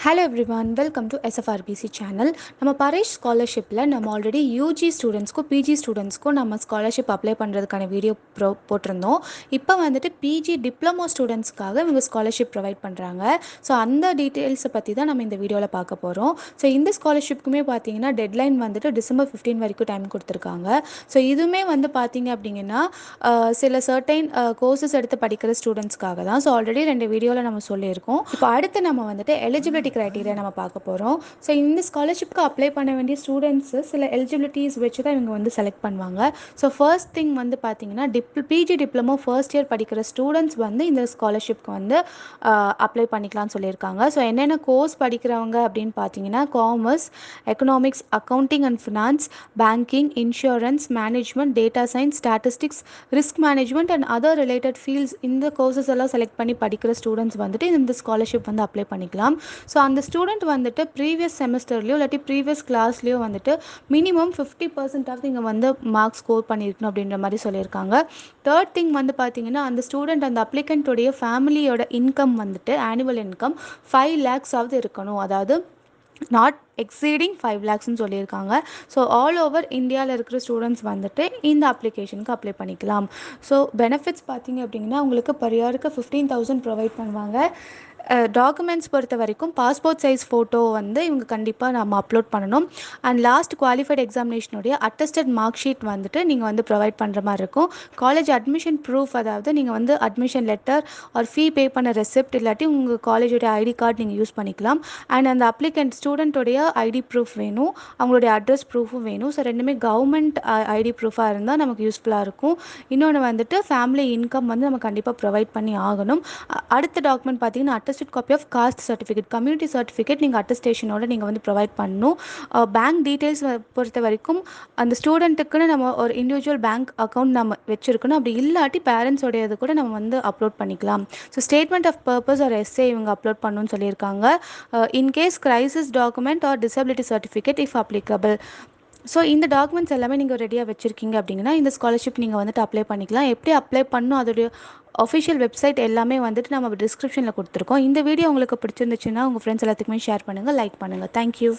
Hello everyone, welcome to SFRBC channel. நம்ம PARAS ஸ்காலர்ஷிப்பில் நம்ம already UG ஸ்டூடெண்ட்ஸ்க்கும் PG ஸ்டூடெண்ட்ஸ்க்கும் நம்ம scholarship apply பண்ணுறதுக்கான வீடியோ போட்டிருந்தோம். இப்போ வந்துட்டு பிஜி டிப்ளமோ ஸ்டூடெண்ட்ஸ்க்காக இவங்க ஸ்காலர்ஷிப் ப்ரொவைட் பண்ணுறாங்க. ஸோ அந்த டீட்டெயில்ஸை பற்றி தான் நம்ம இந்த வீடியோவில் பார்க்க போகிறோம். ஸோ இந்த ஸ்காலர்ஷிப்புக்குமே பார்த்தீங்கன்னா டெட்லைன் வந்துட்டு டிசம்பர் 15 வரைக்கும் டைம் கொடுத்துருக்காங்க. ஸோ இதுவுமே வந்து பார்த்தீங்க அப்படிங்கன்னா சில சர்டைன் கோர்சஸ் எடுத்து படிக்கிற ஸ்டூடெண்ட்ஸ்க்காக தான். ஸோ ஆல்ரெடி 2 வீடியோவில் நம்ம சொல்லியிருக்கோம். இப்போ அடுத்து நம்ம வந்துட்டு எலிஜிபிலிட்டி கிரைட்டீரியா நம்ம பார்க்க போகிறோம். ஸோ இந்த ஸ்காலர்ஷிப்க்கு அப்ளை பண்ண வேண்டிய ஸ்டூடெண்ட்ஸு சில எலிஜிபிலிட்டிஸ் வச்சு தான் இவங்க வந்து செலக்ட் பண்ணுவாங்க. ஸோ ஃபர்ஸ்ட் திங் வந்து பார்த்தீங்கன்னா பிஜி டிப்ளமோ ஃபர்ஸ்ட் இயர் படிக்கிற ஸ்டூடெண்ட்ஸ் வந்து இந்த ஸ்காலர்ஷிப்க்கு வந்து அப்ளை பண்ணிக்கலாம்னு சொல்லியிருக்காங்க. ஸோ என்னென்ன கோர்ஸ் படிக்கிறவங்க அப்படின்னு பார்த்தீங்கன்னா commerce, economics, accounting and finance, banking, insurance, management, data science, statistics, risk management and other related fields இந்த கோர்சஸ் எல்லாம் செலக்ட் பண்ணி படிக்கிற ஸ்டூடெண்ட்ஸ் வந்துட்டு இந்த ஸ்காலர்ஷிப் வந்து அப்ளை பண்ணிக்கலாம். ஸோ அந்த ஸ்டூடெண்ட் வந்துட்டு ப்ரீவியஸ் செமஸ்டர்லையோ இல்லாட்டி ப்ரீவியஸ் கிளாஸ்லையோ வந்துட்டு மினிமம் 50% இங்கே வந்து மார்க்ஸ் ஸ்கோர் பண்ணியிருக்கணும் அப்படின்ற மாதிரி சொல்லியிருக்காங்க. தேர்ட் திங் வந்து பார்த்தீங்கன்னா அந்த ஸ்டூடெண்ட் அந்த அப்ளிகண்ட்டுடைய ஃபேமிலியோட இன்கம் வந்துட்டு ஆனுவல் இன்கம் 5 lakhs இருக்கணும். அதாவது நாட் எக்ஸீடிங் 5 lakhsன்னு சொல்லியிருக்காங்க. ஸோ ஆல் ஓவர் இந்தியாவில் இருக்கிற ஸ்டூடெண்ட்ஸ் வந்துட்டு இந்த அப்ளிகேஷனுக்கு அப்ளை பண்ணிக்கலாம். ஸோ பெனிஃபிட்ஸ் பார்த்தீங்க அப்படின்னா உங்களுக்கு per yearக்கு 15,000 ப்ரொவைட் பண்ணுவாங்க. டாக்குமெண்ட்ஸ் பொறுத்த வரைக்கும் பாஸ்போர்ட் சைஸ் ஃபோட்டோ வந்து இவங்க கண்டிப்பாக நம்ம அப்லோட் பண்ணணும். அண்ட் லாஸ்ட் குவாலிஃபைட் எக்ஸாமினேஷனுடைய அட்டஸ்டட் மார்க் ஷீட் வந்துட்டு நீங்கள் வந்து ப்ரொவைட் பண்ணுற மாதிரி இருக்கும். காலேஜ் அட்மிஷன் ப்ரூஃப், அதாவது நீங்கள் வந்து அட்மிஷன் லெட்டர் ஆர் ஃபீ பே பண்ண ரெசிப்ட் இல்லாட்டி உங்கள் காலேஜோடைய ஐடி கார்டு நீங்கள் யூஸ் பண்ணிக்கலாம். அண்ட் அந்த அப்ளிகண்ட் ஸ்டூடெண்ட்டோடைய ஐடி ப்ரூஃப் வேணும், அவங்களுடைய அட்ரஸ் ப்ரூஃபும் வேணும். ஸோ ரெண்டுமே கவர்மெண்ட் ஐடி ப்ரூஃபாக இருந்தால் நமக்கு யூஸ்ஃபுல்லாக இருக்கும். இன்னொன்று வந்துட்டு ஃபேமிலி இன்கம் வந்து நம்ம கண்டிப்பாக ப்ரொவைட் பண்ணி ஆகணும். அடுத்த டாக்குமெண்ட் பார்த்தீங்கன்னா attested copy of caste certificate, community certificate நீங்கள் அட்டஸ்டேஷனோட நீங்கள் வந்து ப்ரொவைட் பண்ணணும். பேங்க் டீட்டெயில்ஸ் பொறுத்த வரைக்கும் அந்த ஸ்டூடெண்ட்டுக்குன்னு நம்ம ஒரு இண்டிவிஜுவல் பேங்க் அக்கௌண்ட் நம்ம வச்சுருக்கணும். அப்படி இல்லாட்டி பேரண்ட்ஸோடையது கூட நம்ம வந்து அப்லோட் பண்ணிக்கலாம். ஸோ ஸ்டேட்மெண்ட் ஆஃப் பர்பஸ் ஒரு எஸ்ஏ இவங்க அப்லோட் பண்ணணும்னு சொல்லியிருக்காங்க. In case crisis document R disability certificate if applicable. So இந்த டாக்குமெண்ட்ஸ் எல்லாமே நீங்கள் ரெடியாக வச்சுருக்கீங்க அப்படின்னா இந்த ஸ்காலர்ஷிப் நீங்கள் வந்துட்டு அப்ளை பண்ணிக்கலாம். எப்படி அப்ளை பண்ணணும் அதோடைய அஃபிஷியல் வெப்சைட் எல்லாமே வந்துட்டு நம்ம டிஸ்கிரிப்ஷனில் கொடுத்துருக்கோம். இந்த வீடியோ உங்களுக்கு பிடிச்சிருந்துச்சுன்னா உங்கள் ஃப்ரெண்ட்ஸ் எல்லாத்துக்குமே ஷேர் பண்ணுங்கள், லைக் பண்ணுங்கள். தேங்க்யூ.